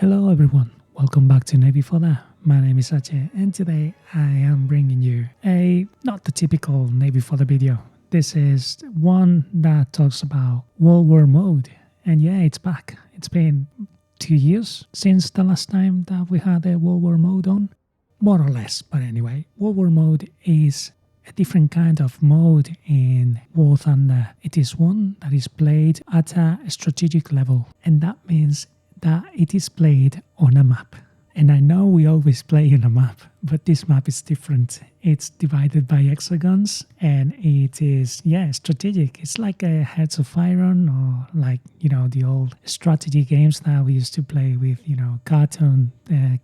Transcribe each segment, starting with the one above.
Hello everyone, welcome back to Navy FODDER. My name is Ache and today I am bringing you not the typical Navy FODDER video. This is one that talks about World War mode, and yeah, it's back. It's been 2 years since the last time that we had a World War mode on, more or less, but anyway, World War mode is a different kind of mode in War Thunder. It is one that is played at a strategic level, and that means that it is played on a map. And I know we always play on a map, but this map is different. It's divided by hexagons and it is, strategic. It's like a Heads of Iron or like, the old strategy games that we used to play with, cartoon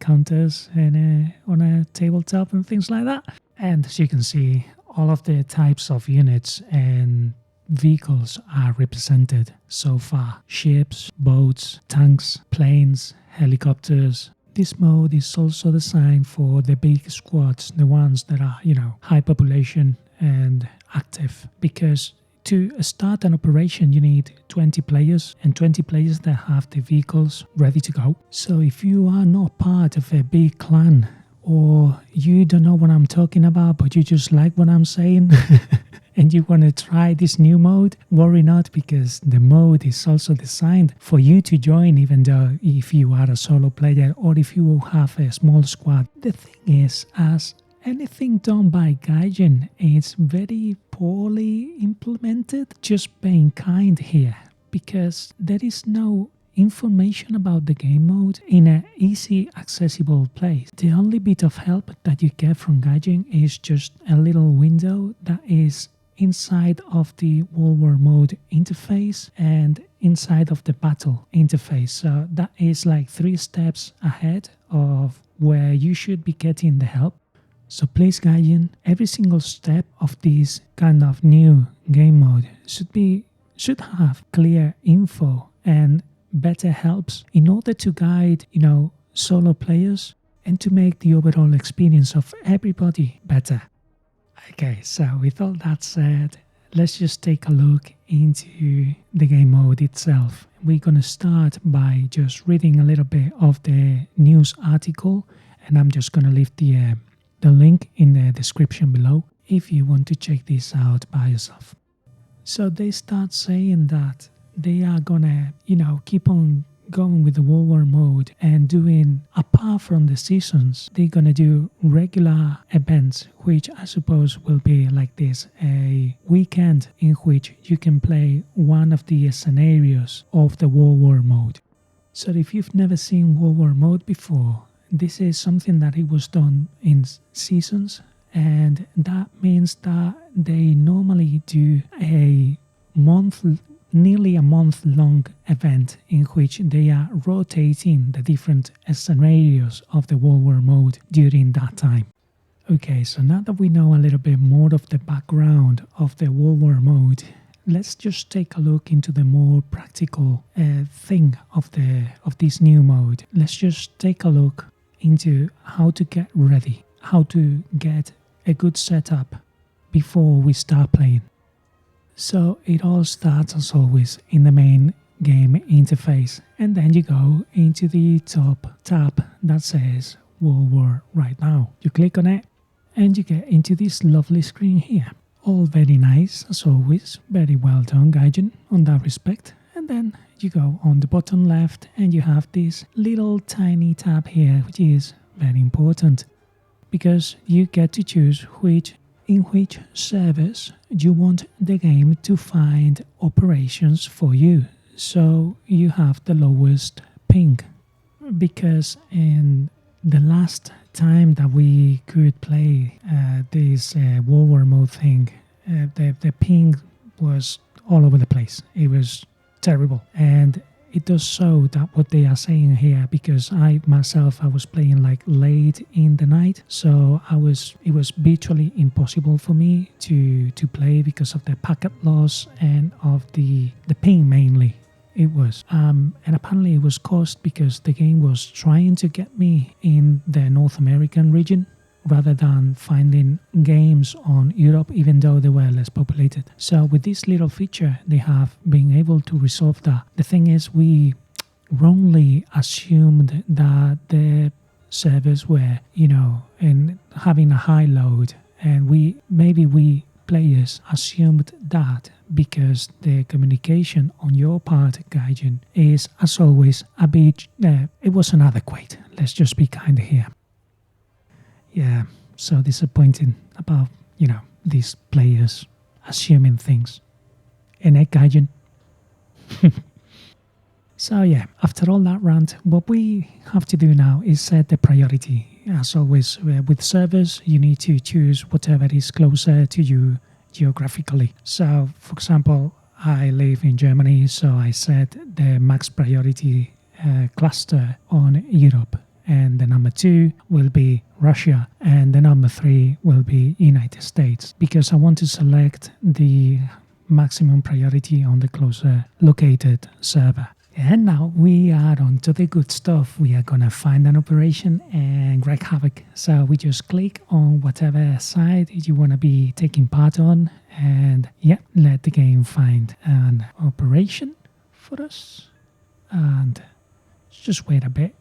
counters and on a tabletop and things like that. And as you can see, all of the types of units and vehicles are represented so far. Ships, boats, tanks, planes, helicopters. This mode is also designed for the big squads, the ones that are, high population and active, because to start an operation you need 20 players and 20 players that have the vehicles ready to go. So if you are not part of a big clan or you don't know what I'm talking about but you just like what I'm saying and you want to try this new mode, worry not, because the mode is also designed for you to join, even though if you are a solo player or if you have a small squad. The thing is, as anything done by Gaijin, it's very poorly implemented. Just being kind here, because there is no information about the game mode in an easy accessible place. The only bit of help that you get from Gaijin is just a little window that is inside of the World War mode interface and inside of the battle interface. So that is like 3 steps ahead of where you should be getting the help. So please, Gaijin, every single step of this kind of new game mode should have clear info and better helps in order to guide, solo players and to make the overall experience of everybody better. Okay, so with all that said, let's just take a look into the game mode itself. We're going to start by just reading a little bit of the news article, and I'm just going to leave the link in the description below if you want to check this out by yourself. So they start saying that they are gonna, keep on going with the World War mode and doing, apart from the seasons, they're gonna do regular events, which I suppose will be like this, a weekend in which you can play one of the scenarios of the World War mode. So if you've never seen World War mode before, this is something that it was done in seasons, and that means that they normally do nearly a month-long event in which they are rotating the different scenarios of the World War mode during that time. Okay, so now that we know a little bit more of the background of the World War mode, let's just take a look into the more practical thing of this new mode. Let's just take a look into how to get ready, how to get a good setup before we start playing. So it all starts as always in the main game interface, and then you go into the top tab that says World War right now. You click on it and you get into this lovely screen here. All very nice as always, very well done Gaijin on that respect. And then you go on the bottom left and you have this little tiny tab here, which is very important because you get to choose in which servers you want the game to find operations for you. So you have the lowest ping, because in the last time that we could play this World War mode thing, the ping was all over the place. It was terrible, and it does show that what they are saying here, because I was playing like late in the night, so it was virtually impossible for me to play because of the packet loss and of the ping mainly. It was and apparently it was caused because the game was trying to get me in the North American region rather than finding games on Europe, even though they were less populated. So with this little feature, they have been able to resolve that. The thing is, we wrongly assumed that the servers were, and having a high load, and we players assumed that because the communication on your part, Gaijin, is as always a bit, it was inadequate. Let's just be kind here. Yeah, so disappointing about, these players assuming things. And Gaijin. So yeah, after all that rant, what we have to do now is set the priority. As always, with servers, you need to choose whatever is closer to you geographically. So, for example, I live in Germany, so I set the max priority cluster on Europe. And the number 2 will be Russia, and the number 3 will be United States, because I want to select the maximum priority on the closer located server. And now we are on to the good stuff. We are going to find an operation and wreak havoc. So we just click on whatever side you want to be taking part on, and let the game find an operation for us. And just wait a bit.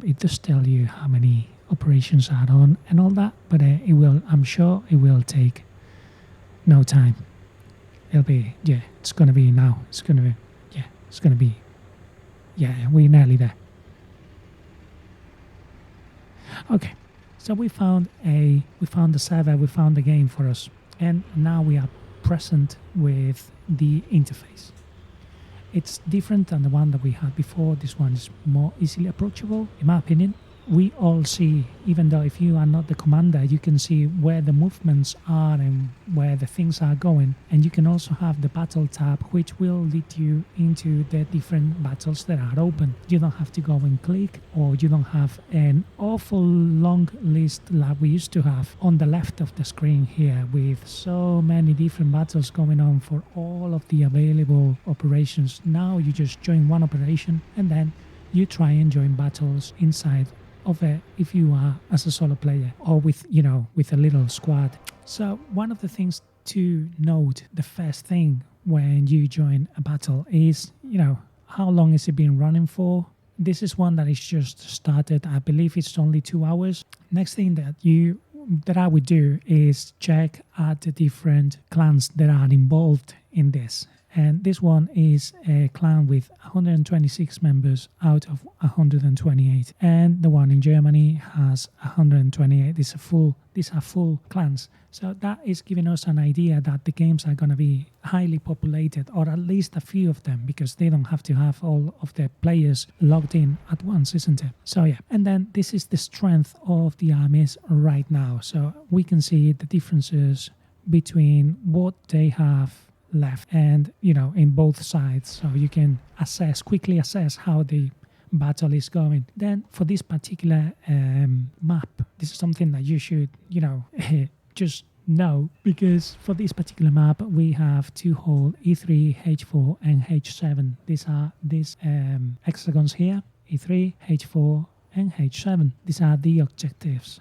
It does tell you how many operations are on and all that, but I'm sure it will take no time. It'll be, it's going to be now. We're nearly there. Okay, so we found the server, we found the game for us, and now we are present with the interface. It's different than the one that we had before. This one is more easily approachable, in my opinion. We all see, even though if you are not the commander, you can see where the movements are and where the things are going. And you can also have the battle tab, which will lead you into the different battles that are open. You don't have to go and click, or you don't have an awful long list like we used to have on the left of the screen here, with so many different battles going on for all of the available operations. Now you just join one operation, and then you try and join battles inside of it if you are as a solo player, or with a little squad. So one of the things to note, the first thing when you join a battle is, how long has it been running for? This is one that is just started. I believe it's only 2 hours. Next thing that I would do is check at the different clans that are involved in this. And this one is a clan with 126 members out of 128. And the one in Germany has 128. These are full clans. So that is giving us an idea that the games are going to be highly populated, or at least a few of them, because they don't have to have all of the players logged in at once, isn't it? So yeah, and then this is the strength of the armies right now. So we can see the differences between what they have left and in both sides, so you can quickly assess how the battle is going. Then for this particular map, this is something that you should just know, because for this particular map we have to hold E3, H4 and H7. These are these hexagons here, E3, H4 and H7. These are the objectives.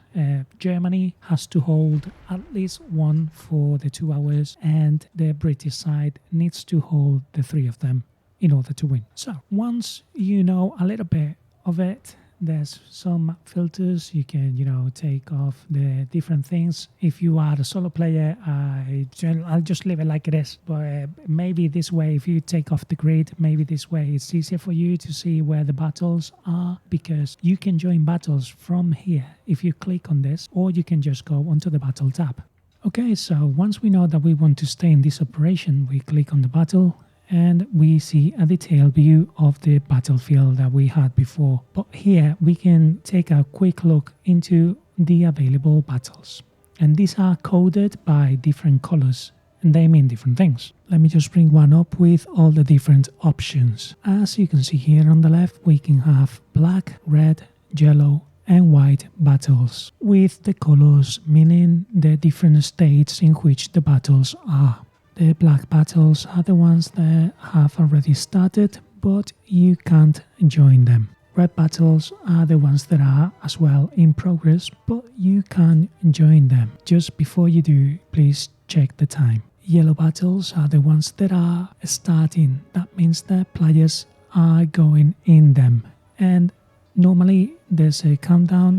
Germany has to hold at least one for the 2 hours, and the British side needs to hold the 3 of them in order to win. So once you know a little bit of it, there's some map filters. You can, take off the different things. If you are a solo player, I'll just leave it like it is. But maybe this way, if you take off the grid, maybe this way it's easier for you to see where the battles are, because you can join battles from here if you click on this, or you can just go onto the battle tab. Okay, so once we know that we want to stay in this operation, we click on the battle, and we see a detailed view of the battlefield that we had before. But here we can take a quick look into the available battles. And these are coded by different colors, and they mean different things. Let me just bring one up with all the different options. As you can see here on the left, we can have black, red, yellow, and white battles, with the colors meaning the different states in which the battles are. The black battles are the ones that have already started, but you can't join them. Red battles are the ones that are as well in progress, but you can join them. Just before you do, please check the time. Yellow battles are the ones that are starting. That means that players are going in them. And normally there's a countdown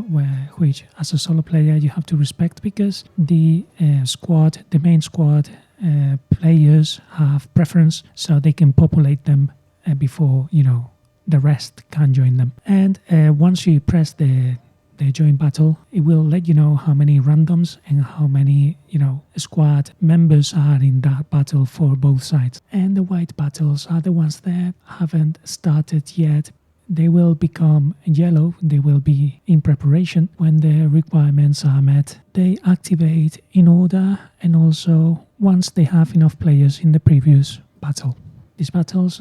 which as a solo player you have to respect, because the main squad players have preference, so they can populate them before the rest can join them. And once you press the join battle, it will let you know how many randoms and how many squad members are in that battle for both sides. And the white battles are the ones that haven't started yet. They will become yellow, they will be in preparation when the requirements are met. They activate in order, and also once they have enough players in the previous battle. These battles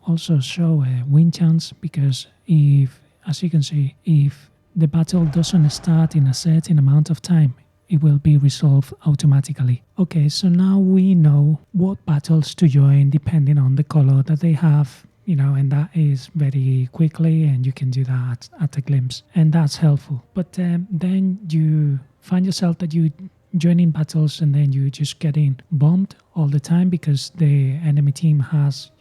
also show a win chance, because as you can see, if the battle doesn't start in a certain amount of time, it will be resolved automatically. Okay, so now we know what battles to join depending on the color that they have, and that is very quickly, and you can do that at a glimpse, and that's helpful. But then you find yourself that you joining battles and then you just getting bombed all the time because the enemy team has,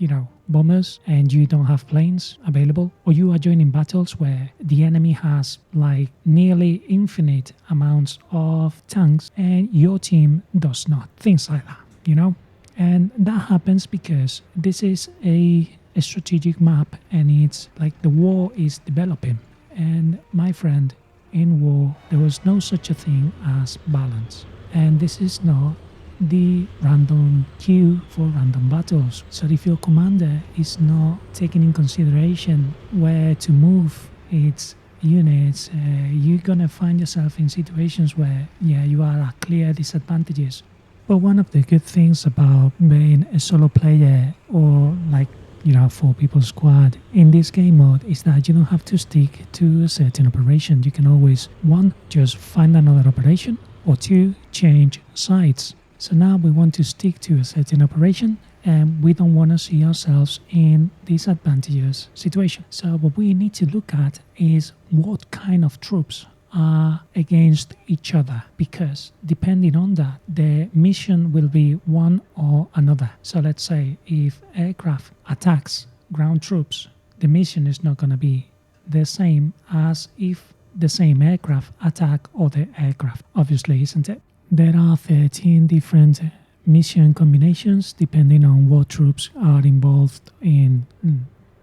bombers and you don't have planes available, or you are joining battles where the enemy has like nearly infinite amounts of tanks and your team does not. Things like that, And that happens because this is a strategic map, and it's like the war is developing. And my friend, in war, there was no such a thing as balance. And this is not the random queue for random battles. So if your commander is not taking in consideration where to move its units, you're gonna find yourself in situations where, you are at clear disadvantages. But one of the good things about being a solo player, or like, 4-people squad in this game mode, is that you don't have to stick to a certain operation. You can always, 1, just find another operation, or 2, change sides. So now we want to stick to a certain operation, and we don't want to see ourselves in disadvantageous situation. So what we need to look at is what kind of troops are against each other, because depending on that, the mission will be one or another. So let's say if aircraft attacks ground troops, the mission is not going to be the same as if the same aircraft attack other aircraft, obviously, isn't it? There are 13 different mission combinations depending on what troops are involved in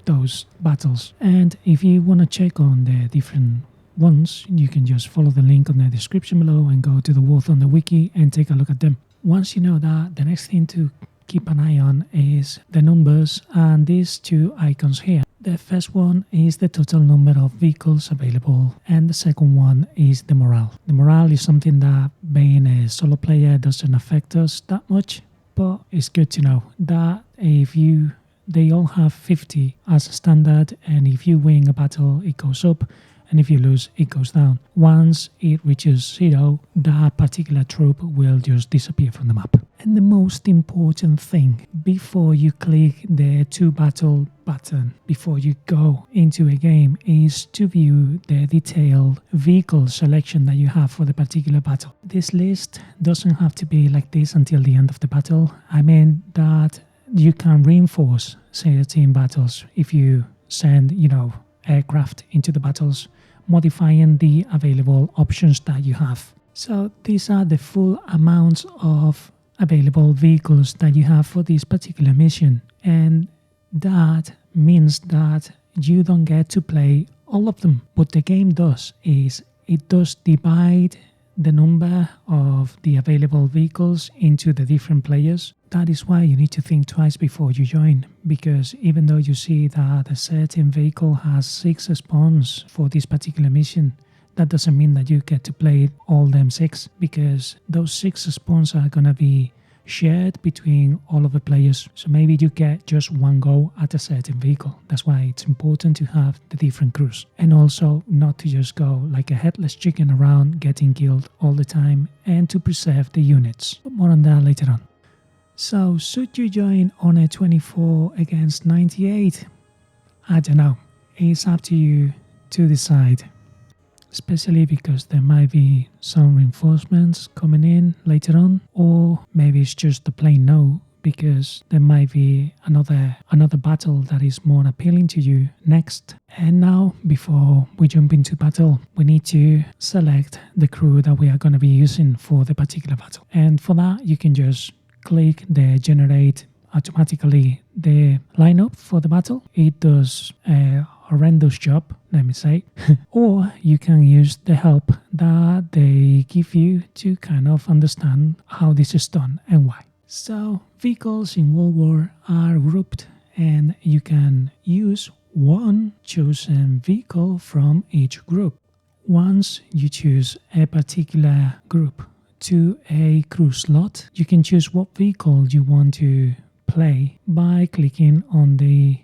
those battles. And if you want to check on the different ones, you can just follow the link on the description below and go to the War Thunder wiki and take a look at them. Once you know that, the next thing to keep an eye on is the numbers and these 2 icons here. The first one is the total number of vehicles available, and the second one is the morale. The morale is something that, being a solo player, doesn't affect us that much, but it's good to know that they all have 50 as a standard, and if you win a battle, it goes up, and if you lose, it goes down. Once it reaches 0, that particular troop will just disappear from the map. And the most important thing before you click the to battle button, before you go into a game, is to view the detailed vehicle selection that you have for the particular battle. This list doesn't have to be like this until the end of the battle. I mean that you can reinforce certain battles if you send, aircraft into the battles, modifying the available options that you have. So these are the full amounts of available vehicles that you have for this particular mission, and that means that you don't get to play all of them. What the game does is it does divide the number of the available vehicles into the different players. That is why you need to think twice before you join, because even though you see that a certain vehicle has 6 spawns for this particular mission, that doesn't mean that you get to play all them 6, because those 6 spawns are gonna be shared between all of the players. So maybe you get just one go at a certain vehicle. That's why it's important to have the different crews, and also not to just go like a headless chicken around getting killed all the time, and to preserve the units. But more on that later on. So should you join on a 24 against 98? I don't know. It's up to you to decide. Especially because there might be some reinforcements coming in later on, or maybe it's just a plain no because there might be another battle that is more appealing to you next. And now, before we jump into battle, we need to select the crew that we are going to be using for the particular battle. And for that, you can just click the generate automatically the lineup for the battle. It does a horrendous job, let me say. Or you can use the help that they give you to kind of understand how this is done and why. So vehicles in World War are grouped, and you can use one chosen vehicle from each group. Once you choose a particular group to a crew slot, you can choose what vehicle you want to play by clicking on the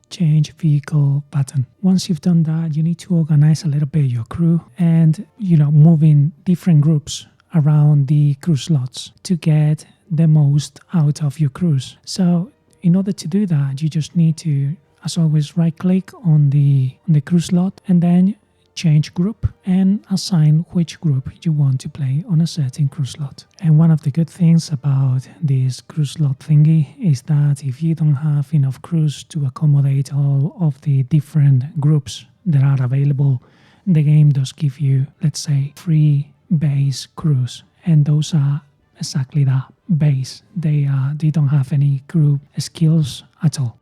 change vehicle button. Once you've done that, you need to organize a little bit your crew and moving different groups around the crew slots to get the most out of your crews. So in order to do that, you just need to, as always, right click on the crew slot and then change group and assign which group you want to play on a certain crew slot. And one of the good things about this crew slot thingy is that if you don't have enough crews to accommodate all of the different groups that are available, the game does give you, let's say, 3 base crews, and those are exactly that, base. They don't have any crew skills at all.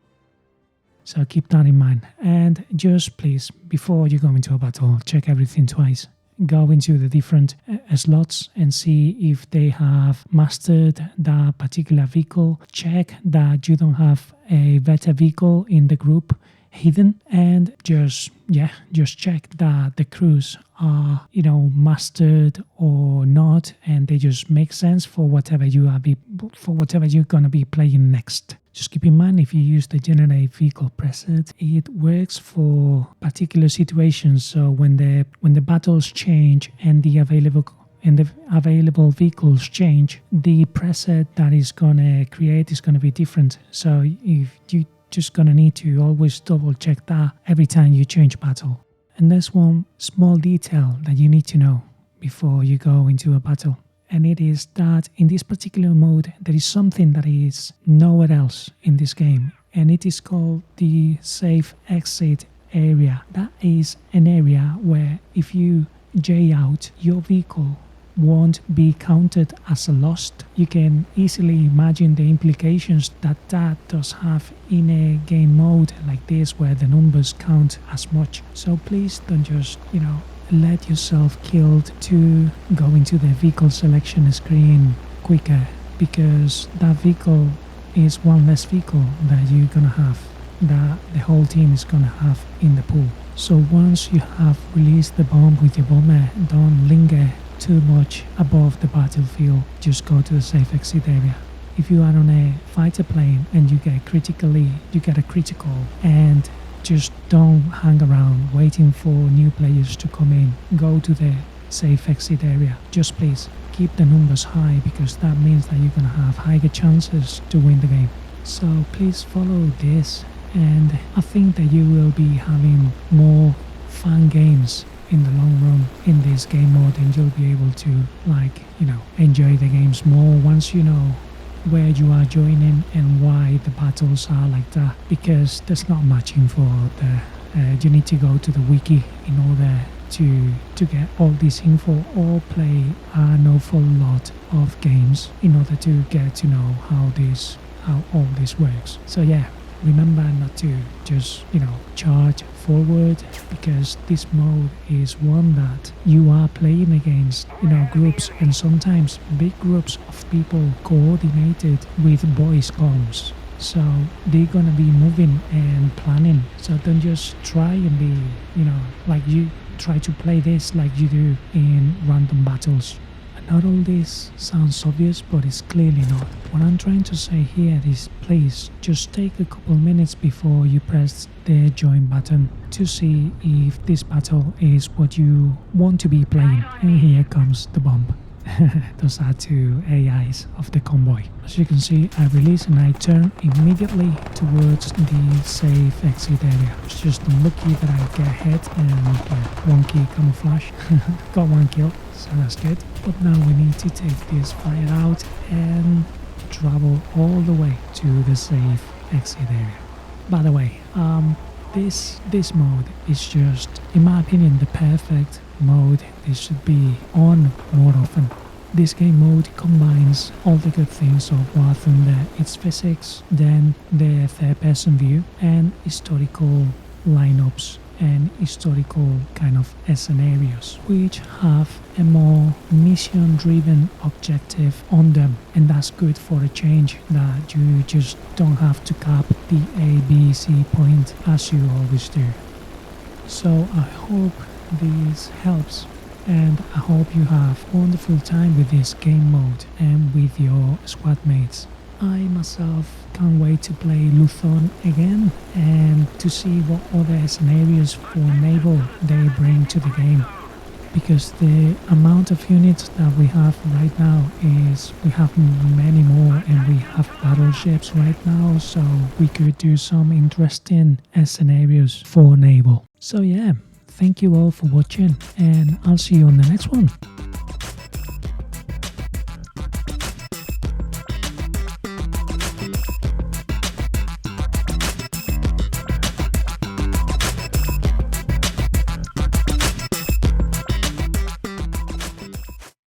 So keep that in mind. And just please, before you go into a battle, check everything twice. Go into the different slots and see if they have mastered that particular vehicle. Check that you don't have a better vehicle in the group hidden, and just check that the crews are mastered or not, and they just make sense for whatever you're gonna be playing next. Just keep in mind, if you use the generate vehicle preset, it works for particular situations. So when the battles change and the available vehicles change, the preset that is gonna create is gonna be different. So if you just gonna need to always double check that every time you change battle. And there's one small detail that you need to know before you go into a battle. And it is that in this particular mode, there is something that is nowhere else in this game. And it is called the safe exit area. That is an area where if you J out, your vehicle won't be counted as a lost. You can easily imagine the implications that does have in a game mode like this, where the numbers count as much. So please don't just, let yourself killed to go into the vehicle selection screen quicker, because that vehicle is one less vehicle that you're gonna have, that the whole team is gonna have in the pool. So once you have released the bomb with your bomber, don't linger too much above the battlefield. Just go to the safe exit area. If you are on a fighter plane and you get a critical, and just don't hang around waiting for new players to come in. Go to the safe exit area. Just please keep the numbers high, because that means that you're gonna have higher chances to win the game. So please follow this, and I think that you will be having more fun games in the long run in this game mode, and you'll be able to enjoy the games more once you know where you are joining and why the battles are like that, because there's not much info out there. You need to go to the wiki in order to get all this info, or play an awful lot of games in order to get to know how all this works. So remember not to just charge forward, because this mode is one that you are playing against groups, and sometimes big groups of people coordinated with voice comms. So they're gonna be moving and planning. So don't just try and be like you try to play this like you do in random battles. Not all this sounds obvious, but it's clearly not. What I'm trying to say here is, please just take a couple minutes before you press the join button to see if this battle is what you want to be playing. And here comes the bomb. Those are 2 AIs of the convoy. As you can see, I release and I turn immediately towards the safe exit area. It's just unlucky that I get hit and wonky camouflage. Got 1 kill, so that's good. But now we need to take this fire out and travel all the way to the safe exit area. By the way, this mode is just, in my opinion, the perfect mode. This should be on more often. This game mode combines all the good things of War Thunder, its physics, then the third-person view, and historical lineups and historical kind of scenarios, which have a more mission-driven objective on them, and that's good for a change, that you just don't have to cap the A, B, C point as you always do. So I hope this helps, and I hope you have a wonderful time with this game mode and with your squad mates. I myself can't wait to play Luthor again and to see what other scenarios for naval they bring to the game, because the amount of units that we have right now is, we have many more, and we have battleships right now, so we could do some interesting scenarios for naval. So yeah, thank you all for watching, and I'll see you on the next one.